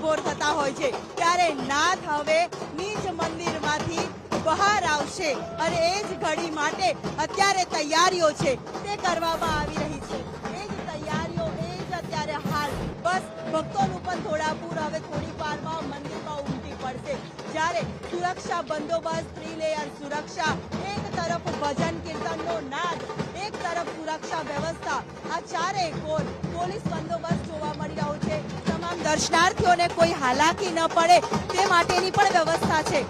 વિભોર થતા હોય છે ત્યારે નાથ હવે નીચ મંદિરમાંથી બહાર આવશે અને એ જ ઘડી માટે અત્યારે તૈયારીઓ છે તે કરવામાં આવી રહી છે। એ જ તૈયારીઓ એ જ અત્યારે હાલ બસ ભક્તોનું પણ થોડાપુર હવે થોડીક વારમાં મંદિરમાં ઉમટી પડશે જ્યારે સુરક્ષા બંદોબસ્ત 3 લેયર સુરક્ષા એક તરફ ભજન કીર્તનનો નાદ એક તરફ સુરક્ષા વ્યવસ્થા આ ચારેય કોર પોલીસ બંદોબસ્ત જોવા મળી રહ્યો છે। તમામ દર્શનાર્થીઓને કોઈ હાલાકી ન પડે તે માટેની પણ વ્યવસ્થા છે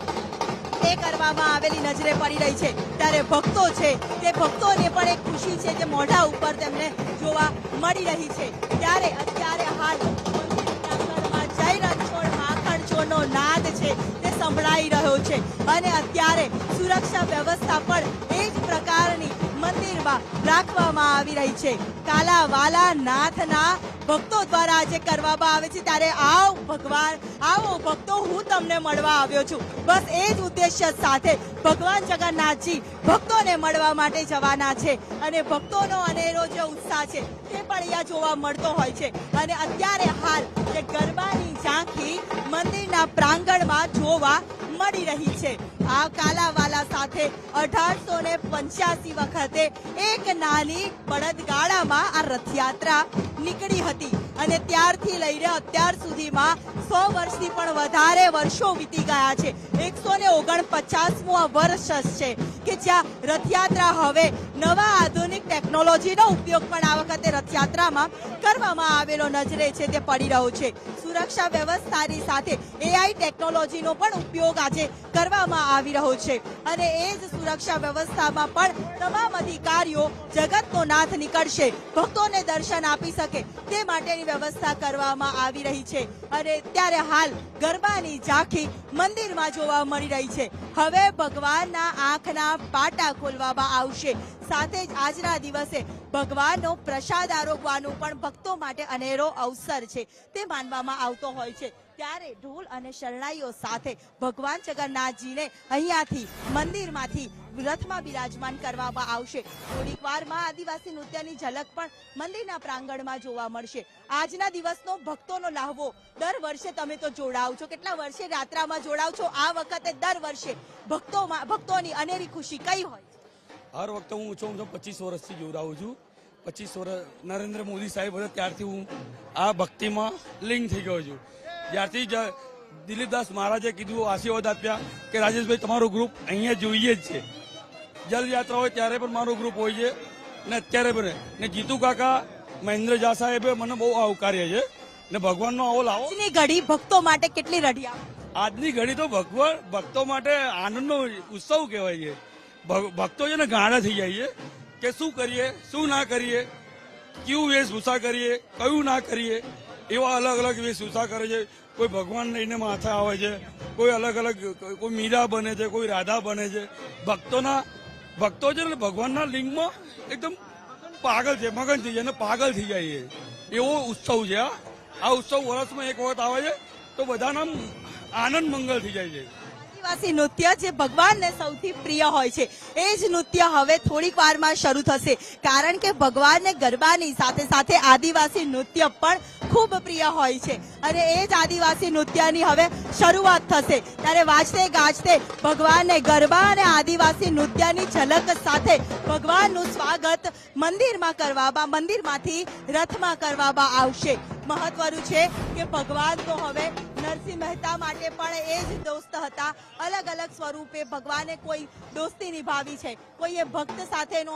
તે કરવામાં આવેલી નજરે પડી રહી છે ત્યારે ભક્તો છે તે ભક્તોને પણ એક ખુશી છે જે મોઢા ઉપર તેમને જોવા મળી રહી છે ત્યારે અત્યારે હાલ મંદિર પ્રાંગણમાં જય રણછોડ માખણ ચોરનો નાદ છે તે સંભળાઈ રહ્યો છે અને અત્યારે સુરક્ષા વ્યવસ્થા પણ એ જ પ્રકારની મંદિરમાં રાખવામાં આવી રહી છે। કાલાવાલા નાથના ભક્તો દ્વારા આજે કરવામાં આવે છે ત્યારે આવ ભગવાન આવો ભક્તો હું તમને મળવા આવ્યો છું બસ એ જ ઉદ્દેશ્ય સાથે ભગવાન જગન્નાથજી ભક્તોને મળવા માટે જવાના છે અને ભક્તોનો અનેરો જે ઉત્સાહ છે તે પણ અહીંયા જોવા મળતો હોય છે અને અત્યારે હાલ જે ગરબાની ઝાંખી મંદિરના પ્રાંગણમાં જોવા મળી રહી છે। આ કાલાવાલા સાથે 1885 વખતે એક નાની બળદગાડામાં આ રથયાત્રા નીકળી હતી અને ત્યારથી લઈને અત્યાર સુધીમાં 100 વર્ષથી પણ વધારે વર્ષો વીતી ગયા છે। 149મું આ વર્ષ છે કે જ્યાં રથયાત્રા હવે નવા આધુનિક ટેકનોલોજીનો ઉપયોગ પણ આ વખતે રથયાત્રામાં કરવામાં આવેલો નજરે છે તે પડી રહ્યો છે। સુરક્ષા વ્યવસ્થાની સાથે AI ટેકનોલોજીનો પણ ઉપયોગ આજે કરવામાં આવી રહ્યો છે અને એ જ સુરક્ષા વ્યવસ્થામાં પણ તમામ અધિકારીઓ જગતનો નાથ નીકળશે ભક્તોને દર્શન આપી શકે તે માટેની વ્યવસ્થા કરવામાં આવી રહી છે અને ત્યારે હાલ ગરબાની ઝાંખી મંદિરમાં જોવા મળી રહી છે। હવે ભગવાનના આંખના પાટા ખોલવામાં આવશે સાથે જ આજના દિવસે ભગવાનનો પ્રસાદ આરોગવાનો પણ ભક્તો માટે અનેરો અવસર છે તે માનવામાં આવતો હોય છે ત્યારે ઢોલ અને શરણાઈઓ સાથે ભગવાન જગન્નાથજીને અહીંયાથી મંદિરમાંથી રથમાં બિરાજમાન કરવામાં આવશે। થોડીક વારમાં આદિવાસી નૃત્યની ઝલક પણ મંદિરના પ્રાંગણમાં જોવા મળશે। આજના દિવસનો ભક્તોનો લાહવો દર વર્ષે તમે તો જોડાવ છો કેટલા વર્ષે યાત્રામાં જોડાવ છો આ વખતે દર વર્ષે ભક્તોની અનેરી ખુશી કઈ હોય? હર વખતે હું ઓછો 25 વર્ષથી જોડાઉં છું। 25 વર્ષ નરેન્દ્ર મોદી સાહેબ હતા ત્યારથી હું આ ભક્તિમાં લિંક થઈ ગયો છું। જ્યારથી દિલીપદાસ મહારાજે કીધું આશીર્વાદ આપ્યા કે રાજેશભાઈ તમારું ગ્રુપ અહીંયા જોઈએ જ છે જલયાત્રા હોય ત્યારે પણ મારું ગ્રુપ હોય છે ને અત્યારે પણ ને જીતુ કાકા મહેન્દ્ર ઝા સાહેબે મને બહુ આવકાર્યા છે ને ભગવાનનો આવો લાવો આજની ઘડી ભક્તો માટે કેટલી રઢિયા? આજની ઘડી તો ભક્તો માટે આનંદનો ઉત્સવ કહેવાય છે। ભક્તો છે ને ગાંડા થઈ જાય છે કે શું કરીએ શું ના કરીએ કેવું વેશભૂષા કરીએ કયું ના કરીએ એવા અલગ અલગ વેશભૂષા કરે છે। કોઈ ભગવાન લઈને માથે આવે છે કોઈ અલગ અલગ કોઈ મીરા બને છે કોઈ રાધા બને છે। ભક્તો છે ને ભગવાનના લિંગમાં એકદમ પાગલ છે મગન થઈ જાય ને પાગલ થઈ જાય છે એવો ઉત્સવ છે। આ ઉત્સવ વર્ષમાં એક વખત આવે છે તો બધાના આનંદ મંગલ થઈ જાય છે। આદિવાસી નૃત્ય જે ભગવાનને સૌથી પ્રિય હોય છે એ જ નૃત્ય હવે થોડીક વારમાં શરૂ થશે કારણ કે ભગવાનને ગરબાની સાથે સાથે આદિવાસી નૃત્ય પણ ખૂબ પ્રિય હોય છે અને એ જ આદિવાસી નૃત્યની હવે શરૂઆત થશે ત્યારે વાજતે ગાજતે ભગવાનને ગરબા અને આદિવાસી નૃત્યની ઝલક સાથે ભગવાનનું સ્વાગત મંદિરમાંથી રથમાં કરવામાં આવશે। મહત્વનું છે કે ભગવાન તો હવે નરસિંહ મહેતા માટે પણ એ જ દોસ્ત હતા। અલગ અલગ સ્વરૂપે ભગવાને કોઈ દોસ્તી નિભાવી છે કોઈએ ભક્ત સાથેનો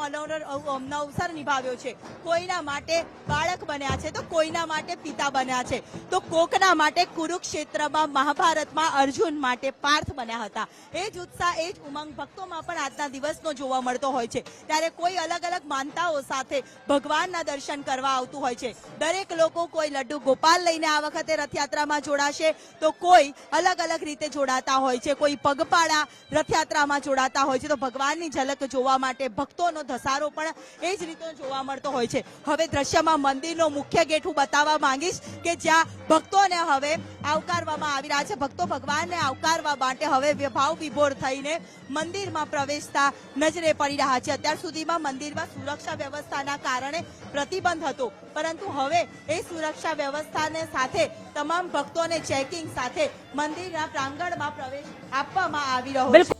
અવસર નિભાવ્યો છે કોઈના માટે બાળક બન્યા છે તો કોઈના માટે પિતા બન્યા છે તો કોકના માટે કુરુક્ષેત્રમાં મહાભારતમાં અર્જુન માટે પાર્થ બન્યા હતા। એ જ ઉત્સાહ એ જ ઉમંગ ભક્તોમાં પણ આજના દિવસનો જોવા મળતો હોય છે ત્યારે કોઈ અલગ અલગ માનતાઓ સાથે ભગવાનના દર્શન કરવા આવતું હોય છે। દરેક લોકો કોઈ લડ્ડુ ગોપાલ લઈને આ વખતે રથયાત્રામાં જોડાશે તો કોઈ અલગ અલગ રીતે જોડાતા હોય છે કોઈ પગપાળા રથયાત્રામાં જોડાતા હોય છે તો ભગવાનની ઝલક જોવા માટે ભક્તોનો ધસારો પણ એ જ રીતે જોવા મળતો હોય છે। હવે દ્રશ્યમાં મંદિરનો મુખ્ય ગેટ હું બતાવવા માંગીશ કે જ્યાં ભક્તોને હવે આવકારવામાં આવી રહ્યા છે। ભક્તો ભગવાનને આવકારવા માટે હવે ભાવ વિભોર થઈને મંદિરમાં પ્રવેશતા નજરે પડી રહ્યા છે। અત્યાર સુધીમાં મંદિરમાં સુરક્ષા વ્યવસ્થાના કારણે પ્રતિબંધ હતો પરંતુ હવે એ સુરક્ષા વ્યવસ્થાને સાથે તમામ ભક્તોને ચેકિંગ સાથે મંદિરના પ્રાંગણમાં પ્રવેશ આપવામાં આવી રહ્યો બિલકુલ. છે